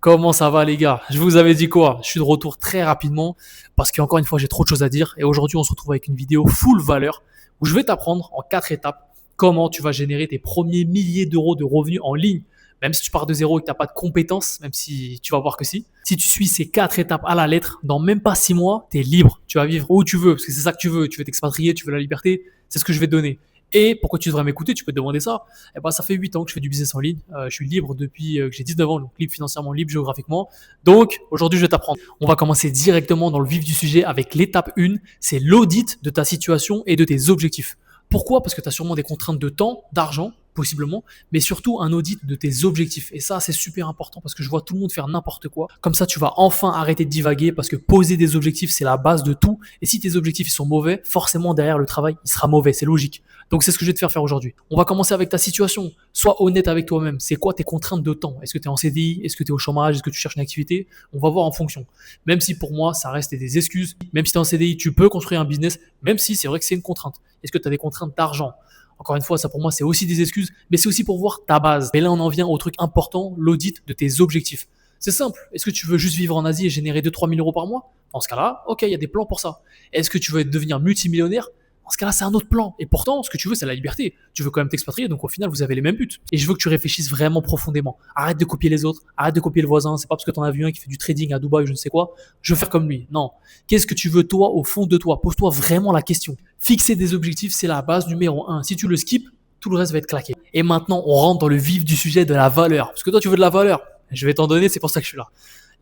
Comment ça va les gars? Je vous avais dit quoi? Je suis de retour très rapidement parce qu'encore une fois j'ai trop de choses à dire et aujourd'hui on se retrouve avec une vidéo full valeur où je vais t'apprendre en 4 étapes comment tu vas générer tes premiers milliers d'euros de revenus en ligne. Même si tu pars de zéro et que tu n'as pas de compétences, même si tu vas voir que si. Si tu suis ces 4 étapes à la lettre, dans même pas 6 mois, tu es libre. Tu vas vivre où tu veux parce que c'est ça que tu veux. Tu veux t'expatrier, tu veux la liberté. C'est ce que je vais te donner. Et pourquoi tu devrais m'écouter? Tu peux te demander ça. Eh ben, ça fait 8 ans que je fais du business en ligne. Je suis libre depuis que j'ai 19 ans, donc libre financièrement, libre géographiquement. Donc, aujourd'hui, je vais t'apprendre. On va commencer directement dans le vif du sujet avec l'étape 1. C'est l'audit de ta situation et de tes objectifs. Pourquoi? Parce que tu as sûrement des contraintes de temps, d'argent, possiblement, mais surtout un audit de tes objectifs. Et ça, c'est super important parce que je vois tout le monde faire n'importe quoi. Comme ça, tu vas enfin arrêter de divaguer parce que poser des objectifs, c'est la base de tout. Et si tes objectifs ils sont mauvais, forcément derrière le travail, il sera mauvais, c'est logique. Donc c'est ce que je vais te faire aujourd'hui. On va commencer avec ta situation. Sois honnête avec toi-même. C'est quoi tes contraintes de temps? Est-ce que tu es en CDI? Est-ce que tu es au chômage? Est-ce que tu cherches une activité? On va voir en fonction. Même si pour moi, ça reste des excuses. Même si tu es en CDI, tu peux construire un business, même si c'est vrai que c'est une contrainte. Est-ce que tu as des contraintes d'argent? Encore une fois, ça pour moi, c'est aussi des excuses, mais c'est aussi pour voir ta base. Et là, on en vient au truc important, l'audit de tes objectifs. C'est simple. Est-ce que tu veux juste vivre en Asie et générer 2-3 000 euros par mois? Dans ce cas-là, ok, il y a des plans pour ça. Est-ce que tu veux devenir multimillionnaire? Dans ce cas-là, c'est un autre plan. Et pourtant, ce que tu veux, c'est la liberté. Tu veux quand même t'expatrier, donc au final, vous avez les mêmes buts. Et je veux que tu réfléchisses vraiment profondément. Arrête de copier les autres, arrête de copier le voisin. C'est pas parce que tu en as vu un qui fait du trading à Dubaï ou je ne sais quoi, je veux faire comme lui. Non. Qu'est-ce que tu veux toi au fond de toi? Pose-toi vraiment la question. Fixer des objectifs, c'est la base numéro 1. Si tu le skips, tout le reste va être claqué. Et maintenant, on rentre dans le vif du sujet de la valeur. Parce que toi, tu veux de la valeur. Je vais t'en donner, c'est pour ça que je suis là.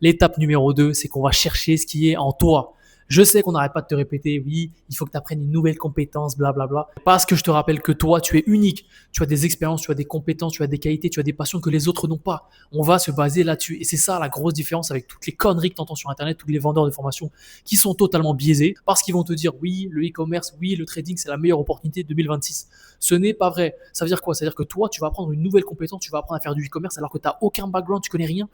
L'étape numéro 2, c'est qu'on va chercher ce qui est en toi. Je sais qu'on n'arrête pas de te répéter, oui, il faut que tu apprennes une nouvelle compétence, blablabla. Parce que je te rappelle que toi, tu es unique. Tu as des expériences, tu as des compétences, tu as des qualités, tu as des passions que les autres n'ont pas. On va se baser là-dessus. Et c'est ça la grosse différence avec toutes les conneries que tu entends sur Internet, tous les vendeurs de formation qui sont totalement biaisés parce qu'ils vont te dire, oui, le e-commerce, oui, le trading, c'est la meilleure opportunité de 2026. Ce n'est pas vrai. Ça veut dire quoi? Ça veut dire que toi, tu vas apprendre une nouvelle compétence, tu vas apprendre à faire du e-commerce alors que tu n'as aucun background, tu connais rien.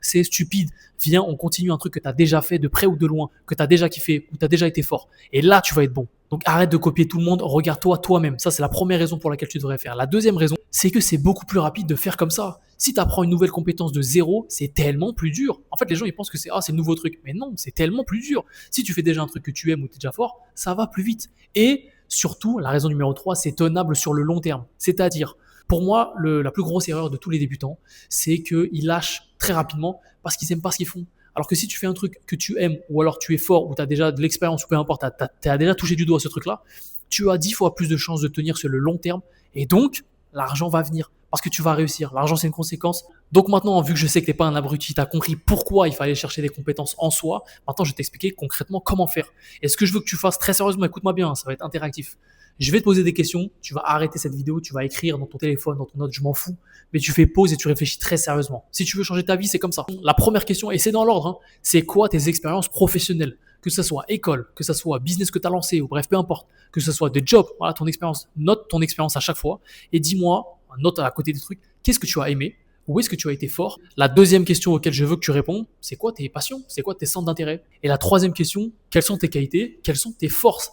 C'est stupide. Viens, on continue un truc que tu as déjà fait de près ou de loin, que tu as déjà kiffé, où tu as déjà été fort. Et là, tu vas être bon. Donc arrête de copier tout le monde, regarde-toi toi-même. Ça, c'est la première raison pour laquelle tu devrais faire. La deuxième raison, c'est que c'est beaucoup plus rapide de faire comme ça. Si tu apprends une nouvelle compétence de zéro, c'est tellement plus dur. En fait, les gens, ils pensent que c'est le nouveau truc. Mais non, c'est tellement plus dur. Si tu fais déjà un truc que tu aimes ou tu es déjà fort, ça va plus vite. Et surtout, la raison numéro 3, c'est tenable sur le long terme. C'est-à-dire, pour moi, la plus grosse erreur de tous les débutants, c'est qu'ils lâchent très rapidement parce qu'ils n'aiment pas ce qu'ils font. Alors que si tu fais un truc que tu aimes, ou alors tu es fort, ou tu as déjà de l'expérience, ou peu importe, tu as déjà touché du doigt ce truc-là, tu as 10 fois plus de chances de tenir sur le long terme. Et donc, l'argent va venir parce que tu vas réussir. L'argent, c'est une conséquence. Donc maintenant, vu que je sais que tu n'es pas un abruti, tu as compris pourquoi il fallait chercher des compétences en soi, maintenant, je vais t'expliquer concrètement comment faire. Et ce que je veux que tu fasses très sérieusement, écoute-moi bien, ça va être interactif. Je vais te poser des questions, tu vas arrêter cette vidéo, tu vas écrire dans ton téléphone, dans ton note, je m'en fous, mais tu fais pause et tu réfléchis très sérieusement. Si tu veux changer ta vie, c'est comme ça. La première question, et c'est dans l'ordre, hein, c'est quoi tes expériences professionnelles? Que ce soit école, que ce soit business que tu as lancé, ou bref, peu importe, que ce soit des jobs, voilà ton expérience, note ton expérience à chaque fois, et dis-moi, note à côté des trucs, qu'est-ce que tu as aimé? Où est-ce que tu as été fort? La deuxième question auquel je veux que tu répondes, c'est quoi tes passions? C'est quoi tes centres d'intérêt? Et la troisième question, quelles sont tes qualités? Quelles sont tes forces?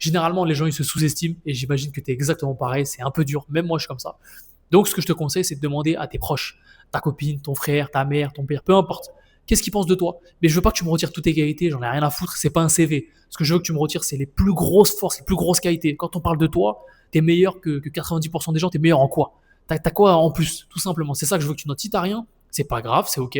Généralement, les gens, ils se sous-estiment et j'imagine que tu es exactement pareil. C'est un peu dur. Même moi, je suis comme ça. Donc, ce que je te conseille, c'est de demander à tes proches, ta copine, ton frère, ta mère, ton père, peu importe. Qu'est-ce qu'ils pensent de toi? Mais je veux pas que tu me retires toutes tes qualités. J'en ai rien à foutre. C'est pas un CV. Ce que je veux que tu me retires, c'est les plus grosses forces, les plus grosses qualités. Quand on parle de toi, tu es meilleur que 90% des gens. Tu es meilleur en quoi? T'as quoi en plus? Tout simplement. C'est ça que je veux que tu notes. Si t'as rien, c'est pas grave, c'est ok,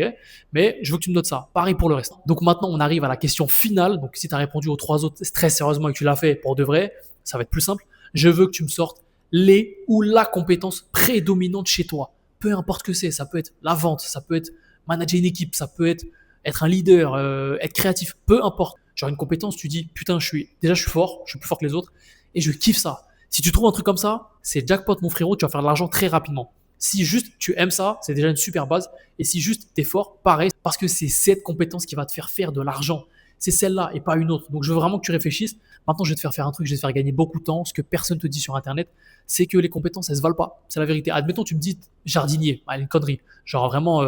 mais je veux que tu me notes ça. Pareil pour le reste. Donc maintenant, on arrive à la question finale. Donc si tu as répondu aux 3 autres très sérieusement et que tu l'as fait pour de vrai, ça va être plus simple. Je veux que tu me sortes les ou la compétence prédominante chez toi. Peu importe ce que c'est, ça peut être la vente, ça peut être manager une équipe, ça peut être un leader, être créatif, peu importe. Genre une compétence, tu dis putain, je suis fort, je suis plus fort que les autres et je kiffe ça. Si tu trouves un truc comme ça, c'est jackpot mon frérot, tu vas faire de l'argent très rapidement. Si juste tu aimes ça, c'est déjà une super base. Et si juste tu es fort, pareil, parce que c'est cette compétence qui va te faire de l'argent. C'est celle-là et pas une autre. Donc je veux vraiment que tu réfléchisses. Maintenant, je vais te faire un truc, je vais te faire gagner beaucoup de temps. Ce que personne te dit sur Internet, c'est que les compétences, elles se valent pas. C'est la vérité. Admettons, tu me dis jardinier, une connerie. Genre vraiment,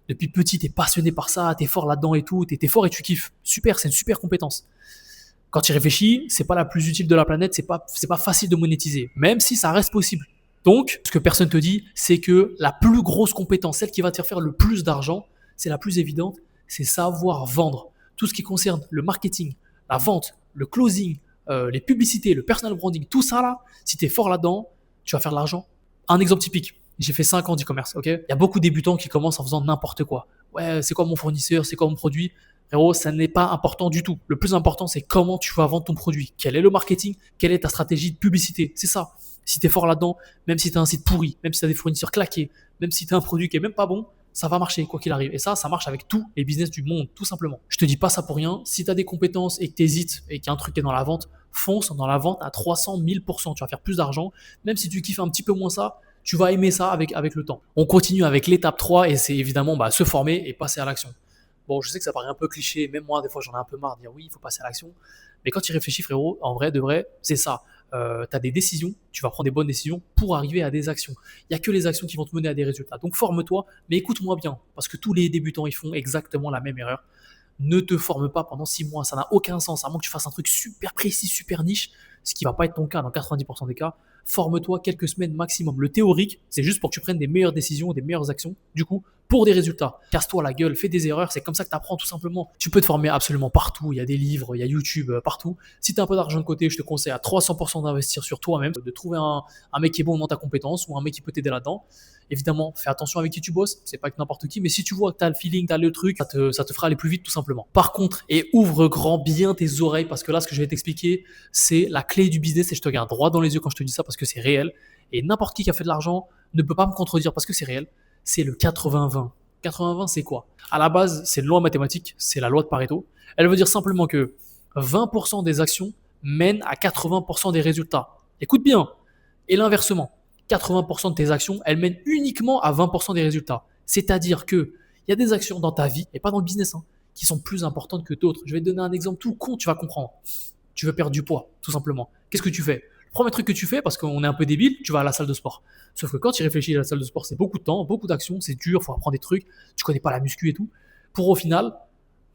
depuis petit, tu es passionné par ça, tu es fort là-dedans et tout, tu es fort et tu kiffes. Super, c'est une super compétence. Quand tu y réfléchis, c'est pas la plus utile de la planète, c'est pas facile de monétiser, même si ça reste possible. Donc, ce que personne te dit, c'est que la plus grosse compétence, celle qui va te faire le plus d'argent, c'est la plus évidente, c'est savoir vendre. Tout ce qui concerne le marketing, la vente, le closing, les publicités, le personal branding, tout ça là, si tu es fort là-dedans, tu vas faire de l'argent. Un exemple typique, j'ai fait 5 ans d'e-commerce, ok. Il y a beaucoup de débutants qui commencent en faisant n'importe quoi. Ouais, c'est quoi mon fournisseur, c'est quoi mon produit? Frérot, ça n'est pas important du tout. Le plus important, c'est comment tu vas vendre ton produit. Quel est le marketing? Quelle est ta stratégie de publicité? C'est ça. Si tu es fort là-dedans, même si tu as un site pourri, même si tu as des fournisseurs claqués, même si tu as un produit qui est même pas bon, ça va marcher quoi qu'il arrive. Et ça marche avec tous les business du monde, tout simplement. Je te dis pas ça pour rien. Si tu as des compétences et que tu hésites et qu'il y a un truc qui est dans la vente, fonce dans la vente à 300 000%. Tu vas faire plus d'argent. Même si tu kiffes un petit peu moins ça, tu vas aimer ça avec le temps. On continue avec l'étape 3 et c'est évidemment se former et passer à l'action. Bon, je sais que ça paraît un peu cliché, même moi, des fois, j'en ai un peu marre de dire oui, il faut passer à l'action. Mais quand tu y réfléchis, frérot, en vrai, de vrai, c'est ça. Tu as des décisions, tu vas prendre des bonnes décisions pour arriver à des actions. Il n'y a que les actions qui vont te mener à des résultats. Donc, forme-toi, mais écoute-moi bien, parce que tous les débutants, ils font exactement la même erreur. Ne te forme pas pendant 6 mois, ça n'a aucun sens, à moins que tu fasses un truc super précis, super niche, ce qui ne va pas être ton cas dans 90% des cas. Forme-toi quelques semaines maximum. Le théorique, c'est juste pour que tu prennes des meilleures décisions, des meilleures actions, du coup, pour des résultats. Casse-toi la gueule, fais des erreurs, c'est comme ça que tu apprends tout simplement. Tu peux te former absolument partout, il y a des livres, il y a YouTube, partout. Si tu as un peu d'argent de côté, je te conseille à 300% d'investir sur toi-même, de trouver un mec qui est bon dans ta compétence ou un mec qui peut t'aider là-dedans. Évidemment, fais attention avec qui tu bosses, c'est pas que n'importe qui, mais si tu vois que tu as le feeling, tu as le truc, ça te fera aller plus vite tout simplement. Par contre, et ouvre grand bien tes oreilles, parce que là, ce que je vais t'expliquer, c'est la clé du business et je te regarde droit dans les yeux quand je te dis ça parce que c'est réel. Et n'importe qui a fait de l'argent ne peut pas me contredire parce que c'est réel. C'est le 80-20. 80-20, c'est quoi? À la base, c'est une loi mathématique, c'est la loi de Pareto. Elle veut dire simplement que 20% des actions mènent à 80% des résultats. Écoute bien. Et l'inversement, 80% de tes actions, elles mènent uniquement à 20% des résultats. C'est-à-dire que il y a des actions dans ta vie, et pas dans le business, qui sont plus importantes que d'autres. Je vais te donner un exemple tout con, tu vas comprendre. Tu veux perdre du poids, tout simplement. Qu'est-ce que tu fais? Le premier truc que tu fais, parce qu'on est un peu débile, tu vas à la salle de sport. Sauf que quand tu réfléchis à la salle de sport, c'est beaucoup de temps, beaucoup d'actions, c'est dur, il faut apprendre des trucs, tu connais pas la muscu et tout, pour au final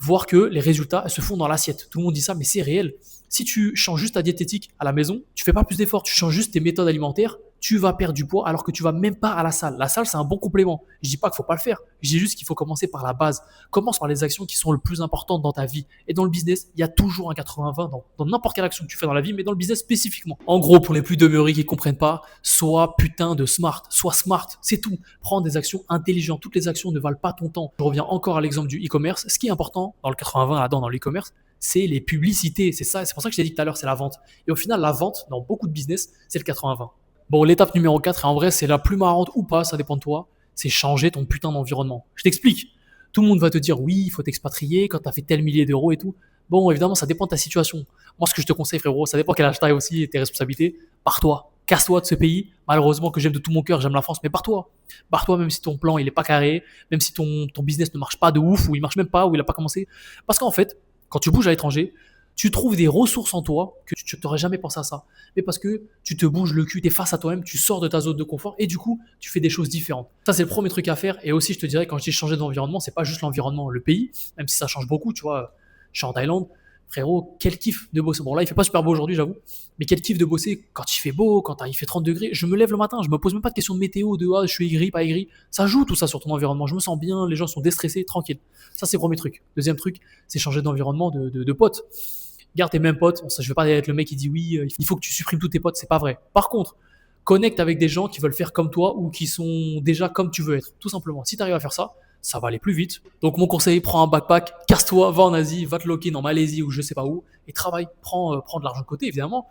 voir que les résultats se font dans l'assiette. Tout le monde dit ça, mais c'est réel. Si tu changes juste ta diététique à la maison, tu fais pas plus d'efforts, tu changes juste tes méthodes alimentaires, tu vas perdre du poids alors que tu vas même pas à la salle. La salle, c'est un bon complément. Je dis pas qu'il faut pas le faire. Je dis juste qu'il faut commencer par la base. Commence par les actions qui sont le plus importantes dans ta vie. Et dans le business, il y a toujours un 80-20 dans n'importe quelle action que tu fais dans la vie, mais dans le business spécifiquement. En gros, pour les plus demeurés qui comprennent pas, sois putain de smart. Sois smart. C'est tout. Prends des actions intelligentes. Toutes les actions ne valent pas ton temps. Je reviens encore à l'exemple du e-commerce. Ce qui est important dans le 80-20 là-dedans, dans l'e-commerce, c'est les publicités. C'est ça. C'est pour ça que je t'ai dit tout à l'heure, c'est la vente. Et au final, la vente, dans beaucoup de business, c'est le 80-20. Bon, l'étape numéro 4, et en vrai, c'est la plus marrante ou pas, ça dépend de toi, c'est changer ton putain d'environnement. Je t'explique. Tout le monde va te dire, oui, il faut t'expatrier quand tu as fait tel millier d'euros et tout. Bon, évidemment, ça dépend de ta situation. Moi, ce que je te conseille, frérot, ça dépend quel âge tu as aussi et tes responsabilités. Pars-toi. Casse-toi de ce pays. Malheureusement, que j'aime de tout mon cœur, j'aime la France, mais pars-toi. Pars-toi, même si ton plan, il est pas carré, même si ton business ne marche pas de ouf, ou il marche même pas, ou il a pas commencé. Parce qu'en fait, quand tu bouges à l'étranger, tu trouves des ressources en toi que tu n'aurais jamais pensé à ça. Mais parce que tu te bouges le cul, tu es face à toi-même, tu sors de ta zone de confort et du coup, tu fais des choses différentes. Ça, c'est le premier truc à faire. Et aussi, je te dirais, quand je dis changer d'environnement, c'est pas juste l'environnement, le pays, même si ça change beaucoup, tu vois. Je suis en Thaïlande, frérot, quel kiff de bosser. Bon, là, il fait pas super beau aujourd'hui, j'avoue, mais quel kiff de bosser quand il fait beau, quand il fait 30 degrés. Je me lève le matin, je me pose même pas de questions de météo, de je suis aigri, pas aigri. Ça joue tout ça sur ton environnement. Je me sens bien, les gens sont déstressés, tranquille. Ça, c'est le premier truc. Deuxième truc, c'est changer d'environnement de potes. Garde tes mêmes potes. Je vais pas être le mec qui dit oui, il faut que tu supprimes tous tes potes, c'est pas vrai. Par contre, connecte avec des gens qui veulent faire comme toi ou qui sont déjà comme tu veux être, tout simplement. Si tu arrives à faire ça, ça va aller plus vite. Donc mon conseil, prends un backpack, casse-toi, va en Asie, va te loquer en Malaisie ou je sais pas où et travaille, prends de l'argent de côté évidemment.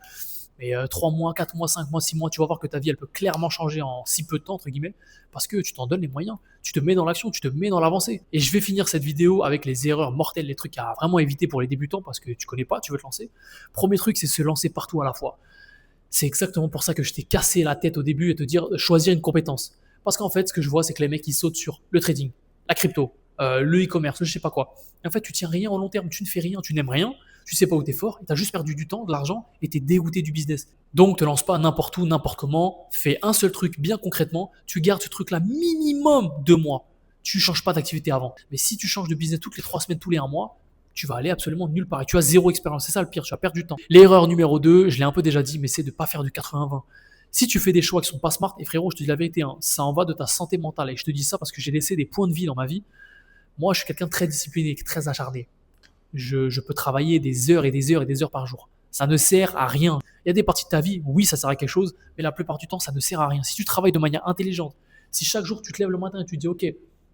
Mais 3 mois, 4 mois, 5 mois, 6 mois, tu vas voir que ta vie, elle peut clairement changer en si peu de temps, entre guillemets, parce que tu t'en donnes les moyens. Tu te mets dans l'action, tu te mets dans l'avancée. Et je vais finir cette vidéo avec les erreurs mortelles, les trucs à vraiment éviter pour les débutants, parce que tu connais pas, tu veux te lancer. Premier truc, c'est se lancer partout à la fois. C'est exactement pour ça que je t'ai cassé la tête au début et te dire choisir une compétence. Parce qu'en fait, ce que je vois, c'est que les mecs, ils sautent sur le trading, la crypto, le e-commerce, je sais pas quoi. Et en fait, tu tiens rien au long terme, tu ne fais rien, tu n'aimes rien, tu sais pas où t'es fort, et t'as juste perdu du temps, de l'argent, et t'es dégoûté du business. Donc, te lance pas n'importe où, n'importe comment, fais un seul truc bien concrètement, tu gardes ce truc-là minimum 2 mois. Tu changes pas d'activité avant. Mais si tu changes de business toutes les 3 semaines, tous les 1 mois, tu vas aller absolument nulle part. Et tu as zéro expérience. C'est ça le pire, tu vas perdre du temps. L'erreur numéro 2, je l'ai un peu déjà dit, mais c'est de ne pas faire du 80-20. Si tu fais des choix qui sont pas smart, et frérot, je te dis la vérité, ça en va de ta santé mentale. Et je te dis ça parce que j'ai laissé des points de vie dans ma vie. Moi, je suis quelqu'un de très discipliné, très acharné. Je peux travailler des heures et des heures et des heures par jour. Ça ne sert à rien. Il y a des parties de ta vie, oui, ça sert à quelque chose, mais la plupart du temps, ça ne sert à rien. Si tu travailles de manière intelligente, si chaque jour tu te lèves le matin et tu te dis, OK,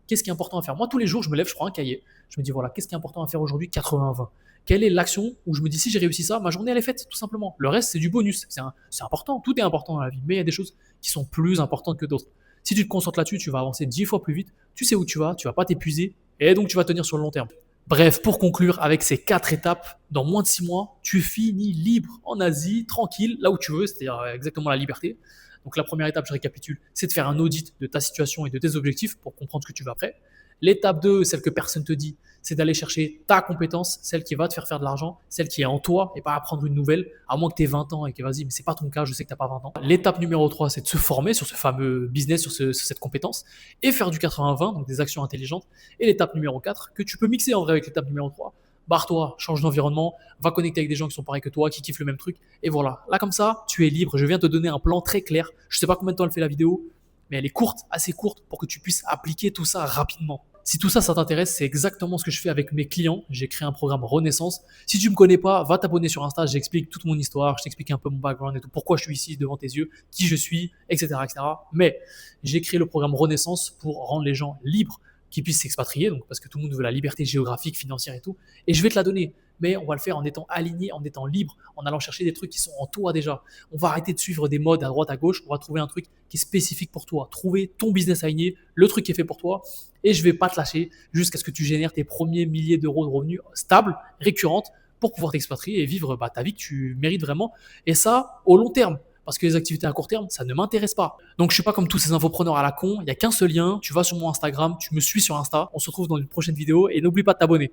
qu'est-ce qui est important à faire? Moi, tous les jours, je me lève, je prends un cahier, je me dis, voilà, qu'est-ce qui est important à faire aujourd'hui? 80-20. Quelle est l'action où je me dis, si j'ai réussi ça, ma journée, elle est faite, tout simplement. Le reste, c'est du bonus. C'est important, tout est important dans la vie, mais il y a des choses qui sont plus importantes que d'autres. Si tu te concentres là-dessus, tu vas avancer 10 fois plus vite, tu sais où tu vas pas t'épuiser, et donc tu vas tenir sur le long terme. Bref, pour conclure, avec ces 4 étapes, dans moins de 6 mois, tu finis libre en Asie, tranquille, là où tu veux, c'est-à-dire exactement la liberté. Donc la première étape, je récapitule, c'est de faire un audit de ta situation et de tes objectifs pour comprendre ce que tu veux après. L'étape 2, celle que personne ne te dit, c'est d'aller chercher ta compétence, celle qui va te faire de l'argent, celle qui est en toi et pas apprendre une nouvelle, à moins que tu aies 20 ans et que vas-y, mais c'est pas ton cas, je sais que tu n'as pas 20 ans. L'étape numéro 3, c'est de se former sur ce fameux business, sur cette compétence et faire du 80-20, donc des actions intelligentes. Et l'étape numéro 4, que tu peux mixer en vrai avec l'étape numéro 3, barre-toi, change d'environnement, va connecter avec des gens qui sont pareils que toi, qui kiffent le même truc, et voilà. Là, comme ça, tu es libre. Je viens te donner un plan très clair. Je sais pas combien de temps elle fait la vidéo, mais elle est courte, assez courte, pour que tu puisses appliquer tout ça rapidement. Si tout ça, ça t'intéresse, c'est exactement ce que je fais avec mes clients. J'ai créé un programme Renaissance. Si tu me connais pas, va t'abonner sur Insta. J'explique toute mon histoire, je t'explique un peu mon background et tout, pourquoi je suis ici devant tes yeux, qui je suis, etc., etc. Mais j'ai créé le programme Renaissance pour rendre les gens libres, qui puissent s'expatrier, donc parce que tout le monde veut la liberté géographique, financière et tout. Et je vais te la donner, mais on va le faire en étant aligné, en étant libre, en allant chercher des trucs qui sont en toi déjà. On va arrêter de suivre des modes à droite, à gauche. On va trouver un truc qui est spécifique pour toi. Trouver ton business aligné, le truc qui est fait pour toi. Et je vais pas te lâcher jusqu'à ce que tu génères tes premiers milliers d'euros de revenus stables, récurrentes, pour pouvoir t'expatrier et vivre ta vie que tu mérites vraiment. Et ça, au long terme. Parce que les activités à court terme, ça ne m'intéresse pas. Donc je suis pas comme tous ces infopreneurs à la con. Il n'y a qu'un seul lien. Tu vas sur mon Instagram, tu me suis sur Insta. On se retrouve dans une prochaine vidéo et n'oublie pas de t'abonner.